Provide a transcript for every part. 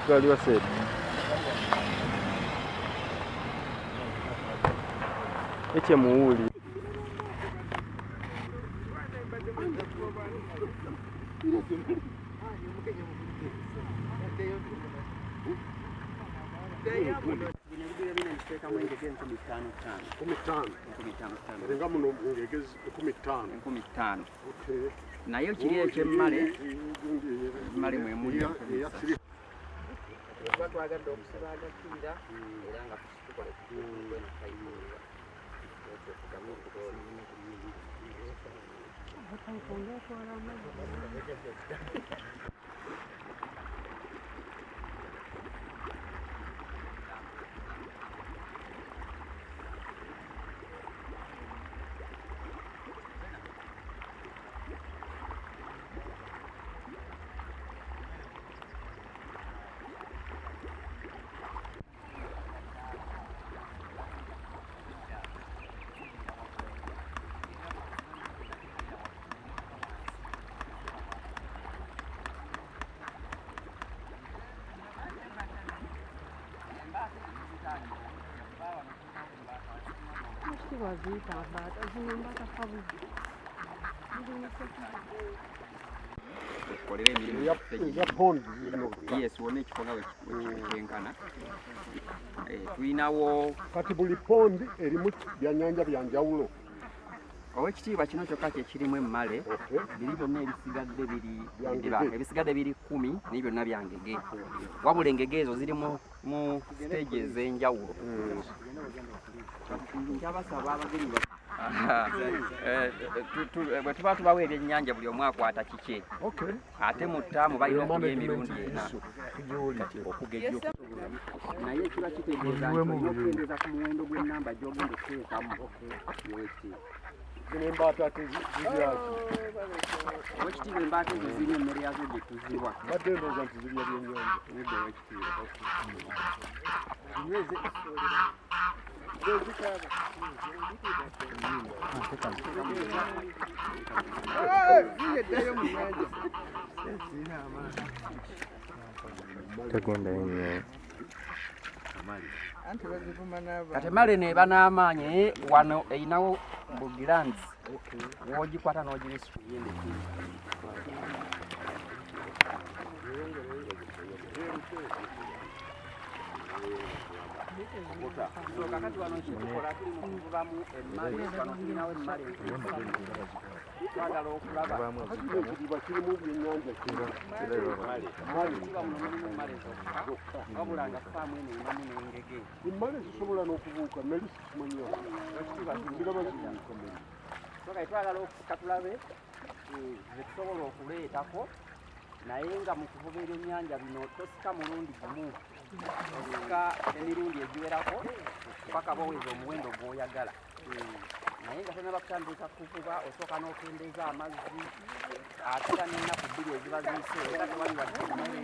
Waliwo said. Eche muuli. Naye kiri ekyemmale mmale mwe muli twagadde okusiba agakiira era nga tukola tulinawo kati buli pondi erimu byannyanja byanjawulo. Owekitiibwa kino kyokka kyekirimu emmale biri byonna ebisigadde biri 10 naye byonna byangege wabula engege ezo ziri mu stage ez'enjawulo. Nkyabasaba abagenyi bwe tuba tubawa ebyennyanja buli omu akwata kike ate mu ttaamu balina okulya emirundi ena okugejja naye kiba kitegeeza nti okwendeeza ku muwendo gw'ennamba gy'ogenda okuteekamu Embaata tezirya Owekitiibwa embaata ezo zirya emmere yazo gye tuziwa. Badde ndowooza nti zirya byennyanja. Nedda Owekitiibwa. Tagenda nnyo. Kati emmale neeba n'amaanyi wano eyinawo bugiranzi w'ogikwata n'ogibisa kakati wano kitukola tuli mu kuvubamu emmale wano tulinawo emmale twagala okulaba kiba kirimu byennyanja kiba muno mulimu emmale zokka wabula nga faamu eno erimu n'engege emmale zisobola n'okubuuka nali sikimanyiako ziraba zibuuka kale twagala okufuka tulabe zetusobola okuleetako naye nga mu kuvuba ebyennyanja bino tosika mulundi gumu osika emirundi egiwerako paka boweza omuwendo gw'oyagala naye nga tonna bakutandika kuvuba osooka n'okendeeza amazzi ate era n'ennaku 2 eziba ziyise era tewali wadde emmere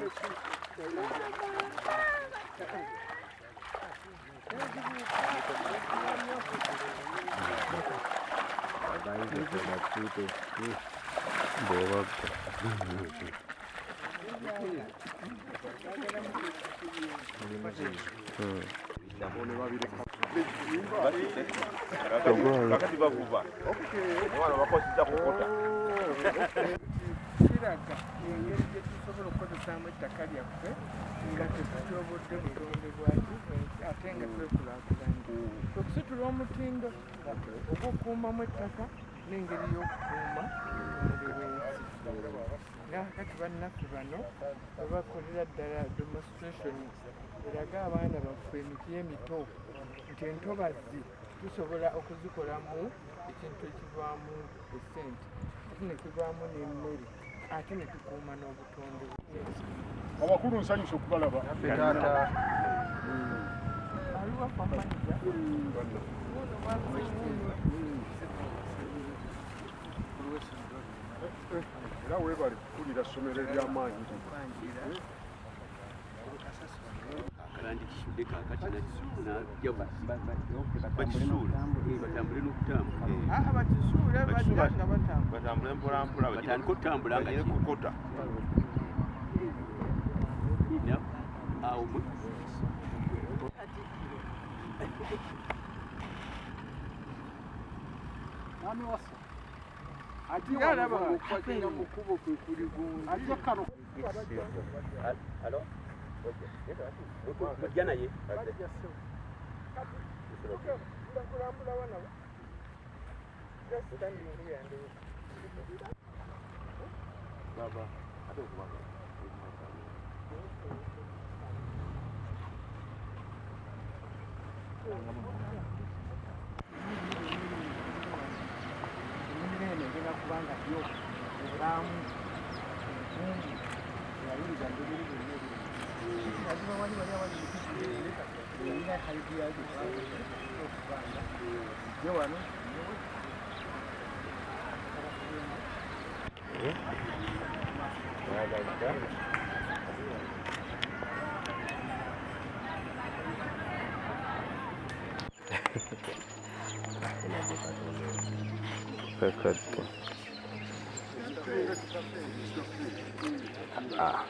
Wakati bavuba wano bakosita kukota kiraga engeri gye tusobola okukozesaamu ettaka lyaffe nga tetutyobodde butonde bwatu ate nga twekulaakulanye okusitula omutindo ogw'okukuumamu ettaka n'engeri y'okukuuma nakati bannaffe bano babakolera ddala demonstration eraga abaana baffe emiti emito nti entobazi tusobola okuzikolamu ekintu ekivaamu esente ate nekivaamu n'emmere ate netukuuma n'obutonde abakulu nsanyusa okubalaba aliwo kwamaniza era weebale kukulira ssomero ery'amaanyi akandikisudde kakati batambule n'okutambula bakisuule bajja nga batambula batambule mpolampola batandika okutambula nga kikukota Nani wasa? Atigala ba kwagenda mukubo kwe kuli gundi. Ajja kano. Alo? Bajja naye. Baba, ate okubaga. Kubanga byo obulamu obukungu yayinza mbiri byonna lazima wali awali era haidia yake okubanga je wano Perfetto. Ah.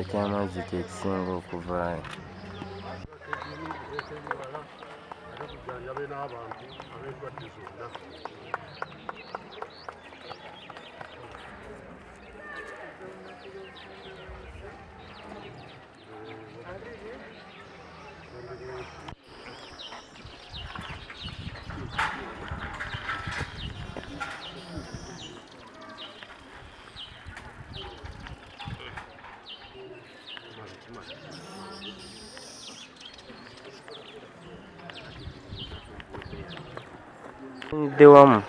Ekyamazzi kye kisinga okuvaayo. Yabe n'abantu ab'endwadde zonna. De wamu.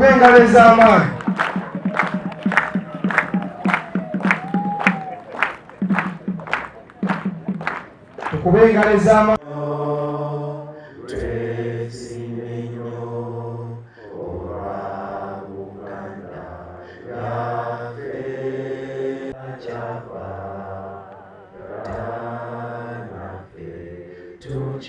Engalo ez'amaanyi. Tukube engalo ez'amaanyi. To Our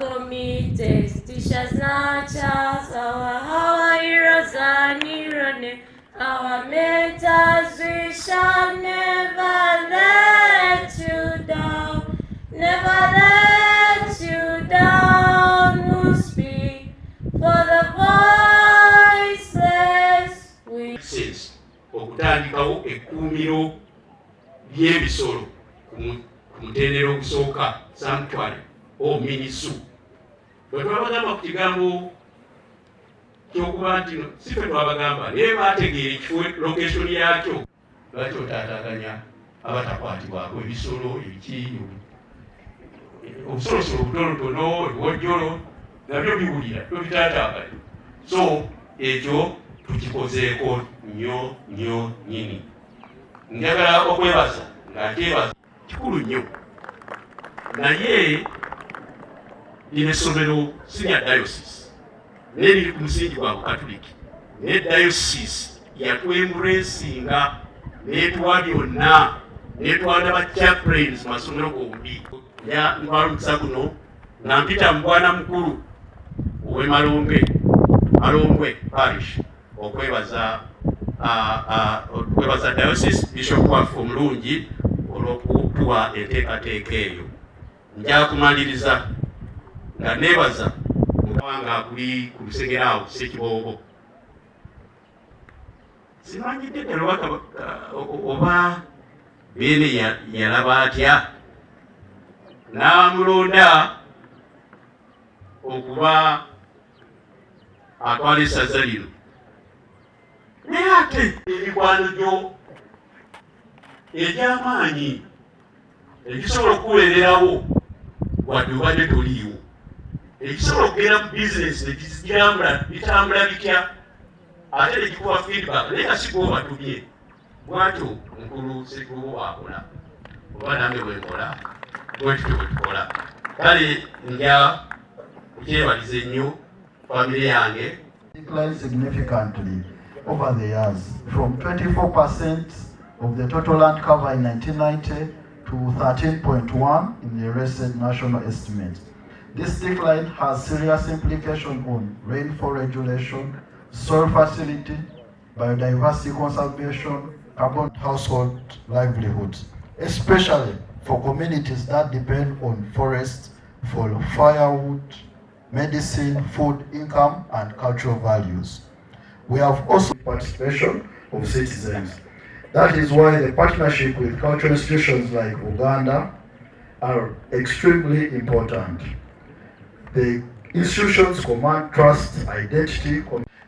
committees, teachers, nurtures, our heroes and heroes, our mentors, we shall never let you down, never let you down. We'll speak for the voiceless. We okutandikawo ekkuumiro ly'ebisolo ku mutendera ogusooka sanctuary Minisu. Bwe twabagamba ku kigambo ky'okuba nti si ffe twabagamba naye baategeera ekifo location yakyo lwaki otaataganya abatakwatibwako ebisolo ebiki obusolosolo obutonotono ebiwojjolo nabyo biwulira tobitaataaganya. So ekyo tukikozeeko nnyo nnyo nnyini. Njagala okwebaza nga ntebaza kikulu nnyo naye lino essomero senior diocese naye liri ku musingi gwa bukatuliki naye diocese yatwembulensinga neetuwa byonna neetwala ba chaplains masomero gombi ntwala omukisa guno nga mpita mu bwana mukulu ow'e Malongwe parish okwebaza diocese bishop waffe omulungi olw'okutuwa enteekateeka eyo. Nja kumaliriza nga neebaza mukawanga kuli ku Lusegeraawo Ssekiboobo. Simanyidde ddala oba beene yalaba atya n'amulonda okuba atwala essaza lino. Naye ate emikwano gyo egy'amaanyi egisobola okukuweererawo wadde obadde toliiwo, ekisobola okugenda mu bizinesi bitambula bitya ate negikuwa feedback naye nga si gwobatumye. Bwatyo mukulu Ssekiboobo bwakola oba nange bwenkola bwetutyo bwetukola. Kale nja kukyebaliza ennyo famire yange. Declined significantly over the years from 24% of the total land cover in 1990 to 13.1 in the recent national estimate. This decline has serious implications on rainfall regulation, soil fertility, biodiversity conservation, carbon household livelihoods, especially for communities that depend on forests for firewood, medicine, food, income, and cultural values. We have also participation of citizens. That is why the partnership with cultural institutions like Uganda are extremely important. The institutions command trust, identity.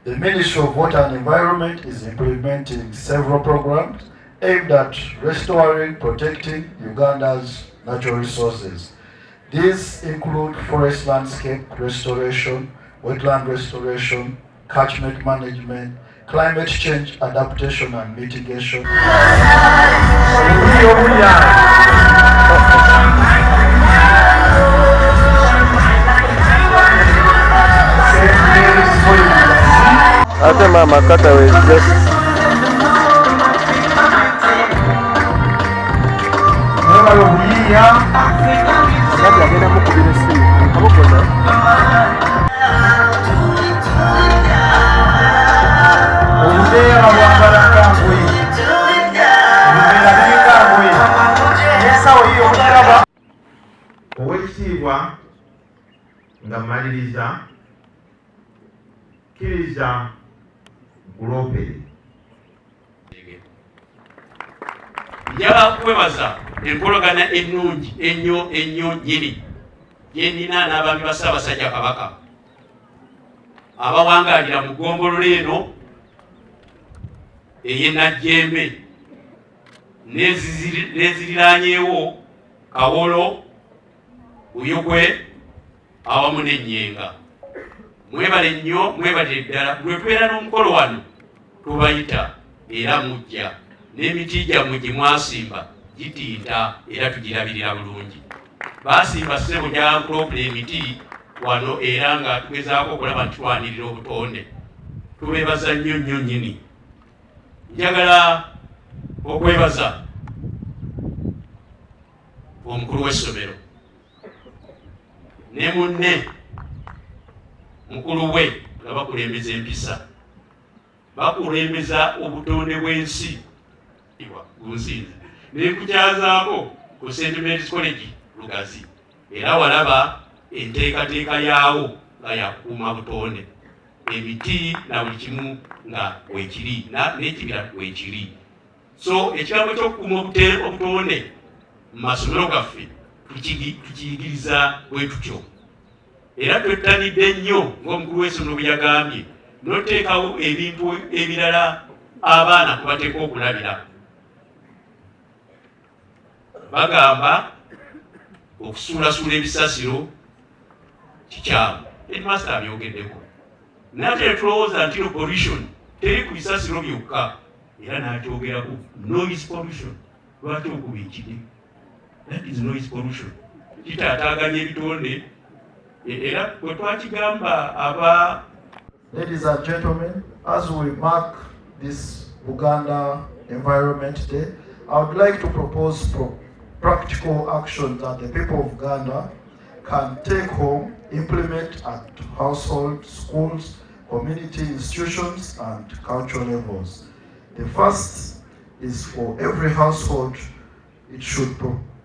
The Ministry of Water and Environment is implementing several programs aimed at restoring, protecting Uganda's natural resources. These include forest landscape restoration, wetland restoration, catchment management, climate change adaptation and mitigation. After Mama Cutaway just Owekitiibwa nga mmaliriza kkiriza nkuloopere. Njagala kwebaza enkolagana ennungi ennyo nnyini gye nnina n'abaami ba Ssaabasajja Kabaka abawangaalira mu ggombolola eno ey'e Najjembe n'eziriraanyeewo Kawolo, Buyugwe awamu n'Ennyenga. Mwebale nnyo, mwebale ddala. Bwe tubeera n'omukolo wano tubayita era mujja. N'emiti gyammwe gye mwasimba gitinta era tugirabirira bulungi. Baasimba ssebo gya nkulopula emiti wano era nga tugezaako okulaba nti twanirira obutonde. Tubeebaza nnyo nnyo nnyini. Njagala okwebaza omukulu w'essomero ne munne mukulu we nga bakulembeza empisa, bakulembeza obutonde bw'ensi gunsinze nekukyazaako ku St. Mary's College Lugazi, era walaba enteekateeka yaawo nga yakukuuma butonde, emiti na buli kimu nga weekiri n'ekibira weekiri. So ekigambo ky'okukuuma obutonde mu masomero gaffe tukiyigiriza bwe tutyo, era twettanidde nnyo ng'omukulu w'essomero bwe yagambye n'oteekawo ebintu ebirala abaana kubateeka okulabira. Bagamba okusuulasuula ebisasiro kikyamu, headmaster abyogeddeko, nate tulowooza nti pollution teri ku bisasiro byokka, era n'akyogerako noise pollution. Lwaki okubiikidde? That is noise pollution. Kitaataaganya ebitonde era bwe twakigamba aba. Ladies and gentlemen, as we mark this Uganda Environment Day, I would like to propose practical actions that the people of Uganda can take home, implement at household, schools, community institutions, and cultural levels. The first is for every household, it should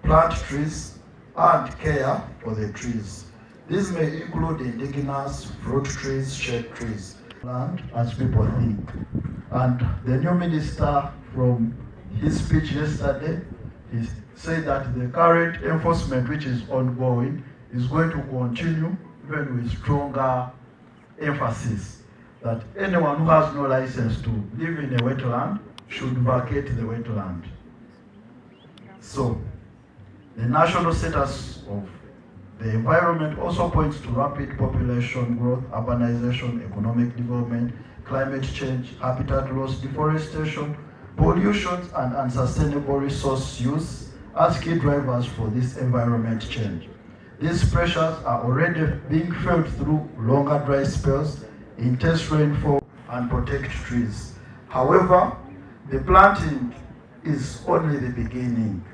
plant trees and care for the trees. These may include indigenous fruit trees, shade trees, land as people think. And the new minister, from his speech yesterday, he said that the current enforcement which is ongoing is going to continue, even with stronger emphasis that anyone who has no license to live in a wetland should vacate the wetland. So the national status of the environment also points to rapid population growth, urbanization, economic development, climate change, habitat loss, deforestation, pollution, and unsustainable resource use as key drivers for this environment change. These pressures are already being felt through longer dry spells, intense rainfall, and protect trees. However, the planting is only the beginning.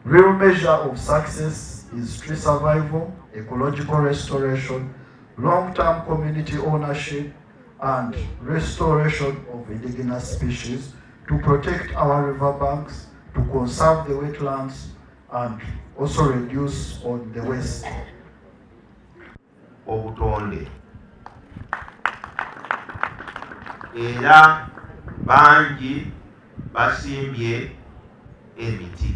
Real measure of success is tree survival, ecological restoration, long-term community ownership, and restoration of indigenous species to protect our riverbanks, to conserve the wetlands, and also reduce on the waste. Obutonde era bangi basimbye emiti.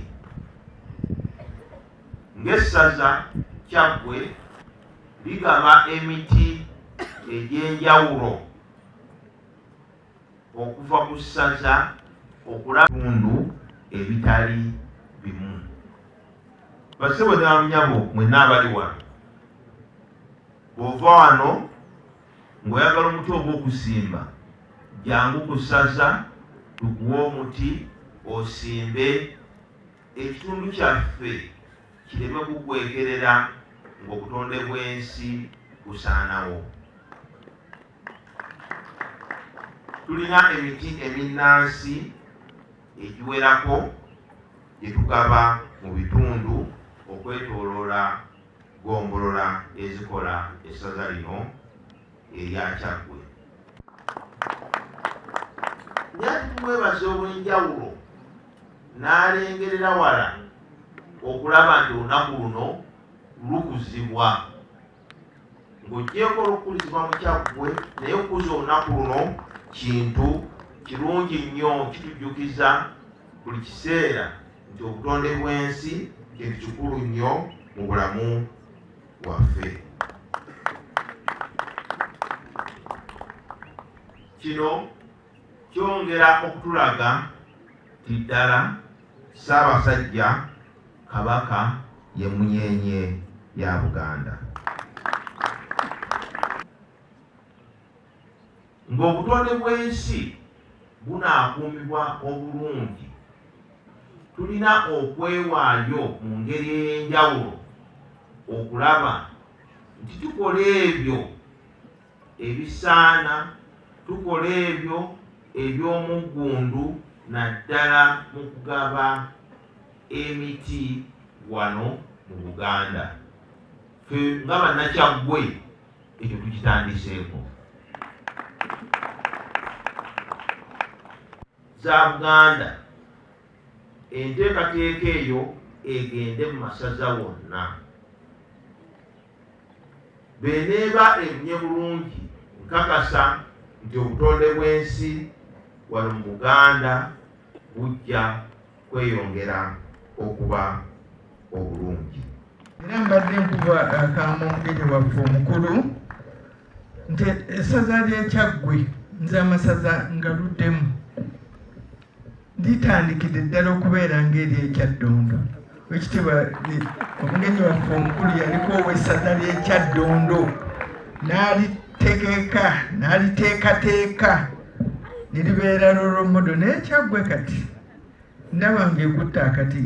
Ng'essaza Kyaggwe ligaba emiti egy'enjawulo okuva ku ssaza okulaba ebitundu ebitali bimu. Bassebo ne banyabo mwenna abali wano, bw'ova wano ng'oyagala omuti ogw'okusimba, jangu ku ssaza tukuwe omuti osimbe, ekitundu kyaffe kireme kugwekerera ng'obutonde bw'ensi busaanawo. Tulina emiti eminnansi egiwerako gye tugaba mu bitundu okwetooloola gombolola ezikola essaza lino erya Kyaggwe. Nyati tumwebaza obw'enjawulo n'alengerera wala okulaba nti olunaku luno lukuzibwa. Ng'oggyeko olukuzibwa mu Kyaggwe naye okuza olunaku luno kintu kirungi nnyo, kitujjukiza buli kiseera nti obutonde bw'ensi kintu kikulu nnyo mu bulamu bwaffe. Kino kyongera okutulaga nti ddala Ssaabasajja Kabaka ye munyenye ya Buganda. Ng'obutonde bw'ensi bunaakuumibwa obulungi, tulina okwewaayo mu ngeri ey'enjawulo okulaba nti tukola ebyo ebisaana, tukola ebyo eby'omuggundu naddala mu kugaba emiti wano mu Buganda. Ffe nga bannakyaggwe ekyo tukitandiseeko. Za Buganda enteekateeka eyo egende mu masaza wonna. Bw'eneeba ebunye bulungi, nkakasa nti obutonde bw'ensi wano mu Buganda bujja kweyongera okuba obulungi. Era mbadde nkuba akaama omugere waffe omukulu nti essaza ly'Ekyaggwe nze amasaza ngaluddemu litandikidde ddala okubeera ng'ery'Ekyaddondo. Ekitiibwa omugenyi waffe omukulu yaliko ow'essaza ly'Ekyaddondo n'aliteekateeka ne libeera lolomodo, n'Ekyaggwe kati ndaba ng'ekutte akati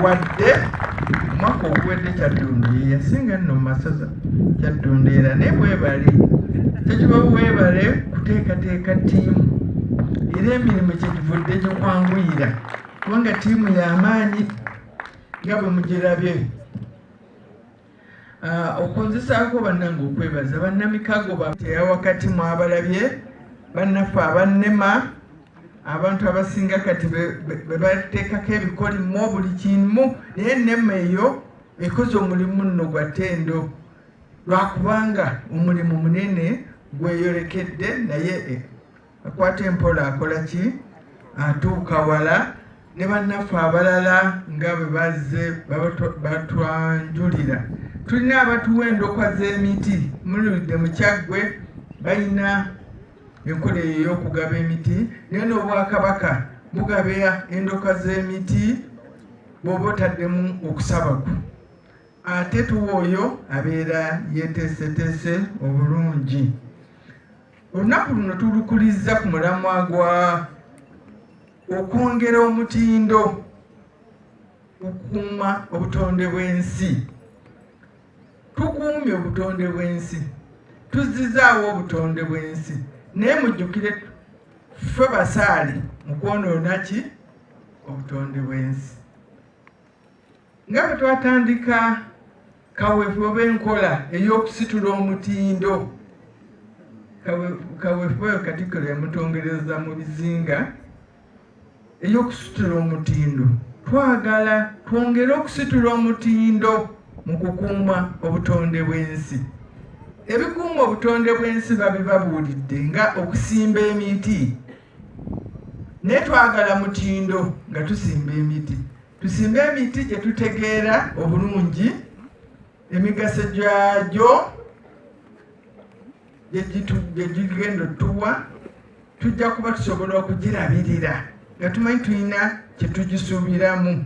wadde omwaka oguwedde Kyaddondo ye yasinga nno mu masaza Kyaddondo era naye bwebale tekiba bwebale kuteekateeka ttiimu era emirimu kyegivudde gikwanguyira kubanga ttiimu y'amaanyi nga bwe mugirabye. Okunzisaako bannange okwebaza bannamikago bateya wakati mwabalabye bannaffe abannema abantu abasinga kati bwe bateekako ebikolimmo buli kimu, naye ennema eyo ekoze omulimu nno gwa ttendo lwakubanga omulimu munene gweyolekedde, naye akwata empola akola ki atuuka wala. Ne bannaffe abalala nga bwe bazze batwanjulira. Tulina abatuwa endokwa z'emiti muludde mu Kyaggwe balina enkola eyo ey'okugaba emiti, naye n'Obwakabaka bugaba endokwa z'emiti bw'oba otaddemu okusaba kwo. Ate tuwa oyo abeera yeeteeseteese obulungi. Olunaku luno tulukuliza ku mulamwa gwa okwongera omutindo okukuuma obutonde bw'ensi. Tukuumye obutonde bw'ensi, tuzizaawo obutonde bw'ensi, naye mujjukire ffe basaali mu kwonoona ki obutonde bw'ensi. Nga bwe twatandika kaweefube oba enkola ey'okusitula omutindo, kaweefube oyo Katikkiro yamutongereza mu bizinga, ey'okusitula omutindo, twagala twongere okusitula omutindo mu kukuuma obutonde bw'ensi. Ebikuuma obutonde bw'ensi babibabuulidde nga okusimba emiti, naye twagala mutindo nga tusimba emiti. Tusimba emiti gye tutegeera obulungi emigaso gyagyo gye gigenda otuwa, tujja kuba tusobola okugirabirira nga tumanyi tulina kye tugisuubiramu.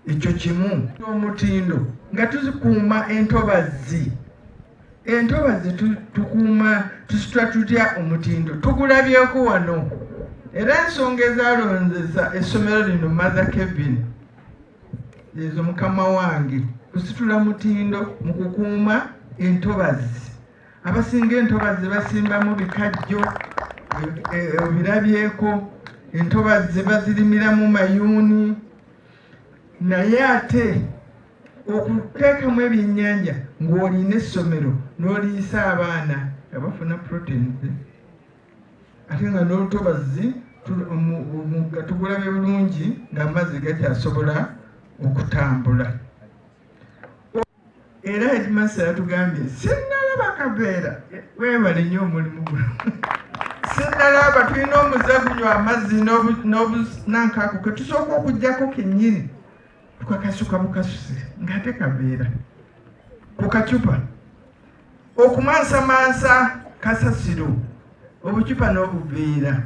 Ekyo kimu. Omutindo nga tuzikuuma entobazi. Entobazi tukuuma tusitula tutya omutindo? Tugulabyeko wano. Era ensonga ezalonzesa essomero lino Mother Kevin ezo mukama wange kusitula mutindo mu kukuuma entobazi. Abasinga entobazi basimbamu bikajjo, obirabyeko. Entobazi bazirimiramu mayuuni. Naye ate okuteekamu ebyennyanja ng'olina essomero n'oliisa abaana nga bafuna proteins, ate nga n'olutobazi nga tugulabye bulungi ng'amazzi gakyasobola okutambula. Era Headmaster yatugambye sinnalaba Kaveera, weebale nnyo omulimu guno. Sinnalaba tulina omuze gunywa amazzi n'obunankaako ke tusooka okuggyako kennyini tukakasuka bukasuse ng'ate Kaveera ku kacupa okumansamansa kasasiro obucupa n'obuveera.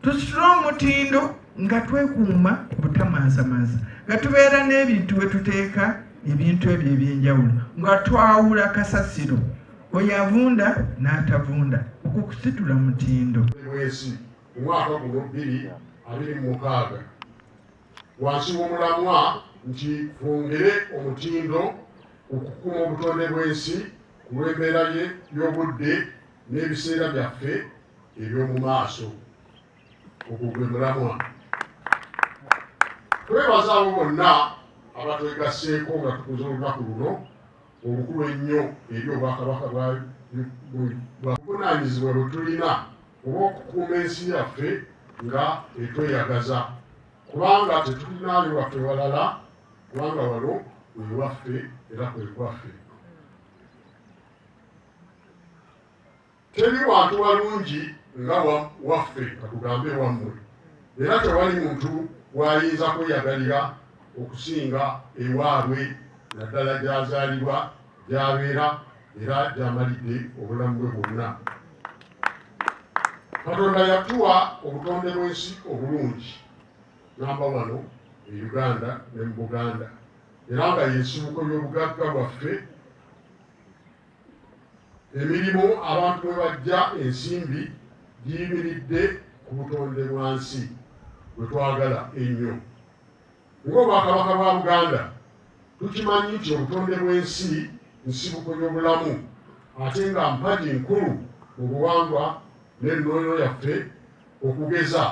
Tusitule omutindo nga twekuuma butamansamansa, nga tubeera n'ebintu we tuteeka ebintu ebyo ebyenjawulo, nga twawula kasasiro oyo avunda n'atavunda. Okwo kusitula mutindo. Bw'ensi omwaka guno 2026 wansi w'omulamwa nti twongere omutindo okukuuma obutonde bw'ensi ku lw'embeera y'obudde n'ebiseera byaffe eby'omu maaso. okugwe mulamwa. Twebaza abo bonna abatwegasseeko nga tukuza olunaku luno olukulu ennyo eri obwakabaka buvunaanyizibwa bwe tulina olw'okukuuma ensi yaffe nga etweyagaza, kubanga tetulinaayo waffe walala, kubanga wano wewaffe era kwekwaffe. Teri wantu walungi nga waffe katugambe wammwe, era tewali muntu wayinza kweyagalira okusinga ewaabwe naddala gy'azaalibwa, gy'abeera era gy'amalidde obulamu bwe bwonna. Katonda yatuwa obutonde bw'ensi obulungi namba wano e Uganda ne mu Buganda, era nga y'ensibuko y'obugagga bwaffe. Emirimu abantu mwe bajja ensimbi giyimiridde ku butonde bwa nsi bwe twagala ennyo. Ng'obwakabaka bwa Buganda tukimanyi nti obutonde bw'ensi nsibuko y'obulamu, ate nga mpagi nkulu mu buwangwa n'ennono yaffe, okugeza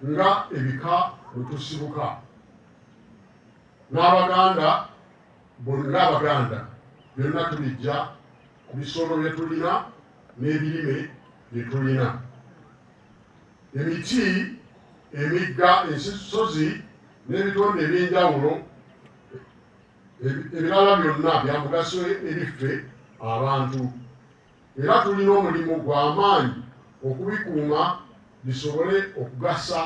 nga ebika bwe tusibuka. N'Abaganda byonna tubijja ku bisolo bye tulina n'ebirime bye tulina. Emiti, emigga, ensozi n'ebitonde eby'enjawulo ebirala byonna bya mugaso eri ffe abantu, era tulina omulimu gw'amaanyi okubikuuma bisobole okugasa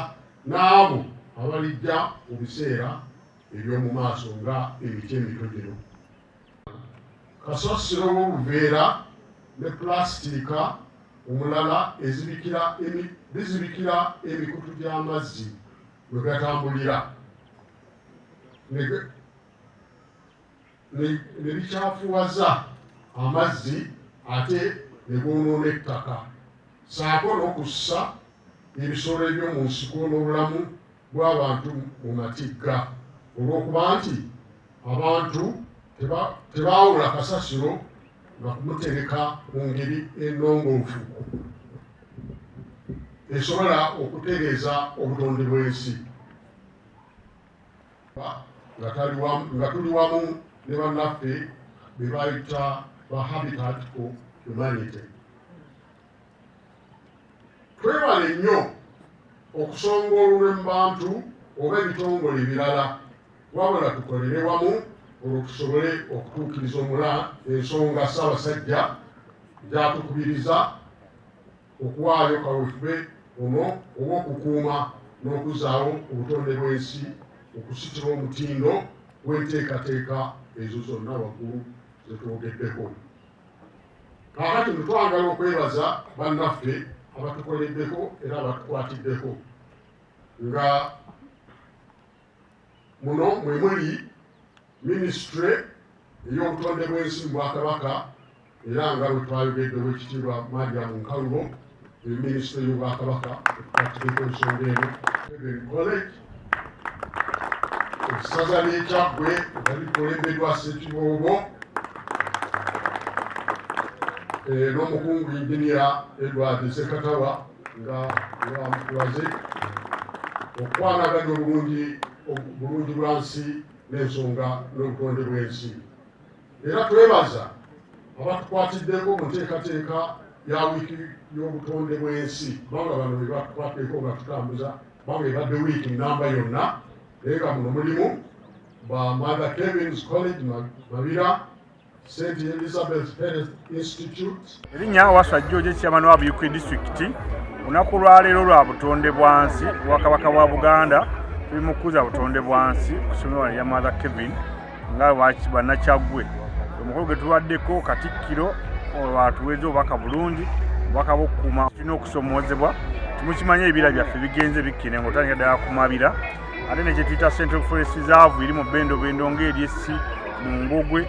n'abo abalijja mu biseera eby'omu maaso nga emiti emito gino. Kasasiro w'obuveera ne pulasitiika omulala bizibikira emikutu gy'amazzi bwe gatambulira ne bikyafuwaza amazzi ate ne goonoona ettaka, saako n'okussa ebisolo eby'omu nsiko n'obulamu bw'abantu mu matigga, olw'okuba nti abantu tebaawula kasasiro nga kumutereka mu ngeri ennongoofu esobola okutereeza obutonde bw'ensi. Nga tuli wamu ne bannaffe be bayita ba Habitat for Humanity. Twebale nnyo okusonga olulwe mu bantu oba ebitongole ebirala, wabula tukolere wamu olwo tusobole okutuukiriza ensonga Ssaabasajja gy'atukubiriza okuwaayo kaweefube ono obw'okukuuma n'okuzaawo obutonde bw'ensi, okusitula omutindo gw'enteekateeka ezo zonna waggulu ze twogeddeko. Kaakati twagala okwebaza bannaffe abatukoleddeko era abatukwatiddeko, nga muno mwe muli minisitule ey'obutonde bw'ensi mu Bwakabaka, era nga bwe twayogedde Oweekitiibwa Mariam Nkalubo, minisitule y'Obwakabaka etukwatiddeko ensonga eno, College, essaza ly'Ekyaggwe nga likulembeddwa Ssekiboobo, n'omukungu Injinia Edward Ssekatawa nga bamutulaze okwanaganya obulungi bwa nsi n'ensonga n'obutonde bw'ensi. Era twebaza abatukwatiddeko mu nteekateeka ya wiiki y'obutonde bw'ensi, kubanga bano bwe batukwatiddeko nga tutambuza, kubanga ebadde wiiki namba yonna, naye nga muno mulimu ba Mother Kevin's College Mabira, St. Elizabeth Health Institute. Erinnya Waswa George Chairman wa Buyikwe District. Olunaku lwaleero lwa butonde bwa nsi Obwakabaka bwa Buganda tuli mu kukuza butonde bwa nsi ku ssomero lya Mother Kevin nga Bannakyaggwe. Omukolo gwe tubaddeko Katikkiro atuweza obubaka bulungi, obubaka bw'okukuuma tulina okusomoozebwa. Timukimanye ebibira byaffe bigenze bikkine ng'otandika ddala ku mabira, ate ne kye tuyita Central Forest Reserve eri mu Bendobendo ng'ery'essi mu Ngogwe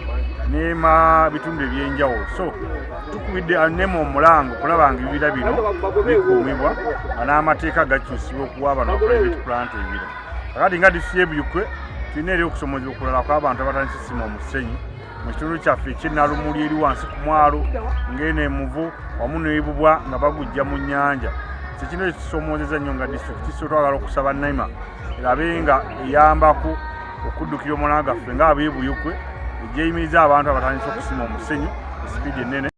nema bitundu ebyenjawulo. So tukubidde anemo omulango kulaba nga ebibira bino bikuumibwa n'amateeka gakyusibwa okuwa bano private plant ebibira. Kakati nga DCI e Buyikwe tulina eri okusomoozebwa okulala kw'abantu abatandise ssima omusenyu mu kitundu kyaffe eky'Ennalumuli eri wansi ku mwalo ng'eno Emuvu wamu n'Ebubwa nga bagujja mu nnyanja. Sekino ekisomoozezza nnyo nga disitulikiti so twagala okusaba Naima erabe nga eyambako okuddukira omwana gaffe ng'ab'e Buyukwe ejjeeyimiriza abantu abatandise okusima omusenyu esipiidi ennene.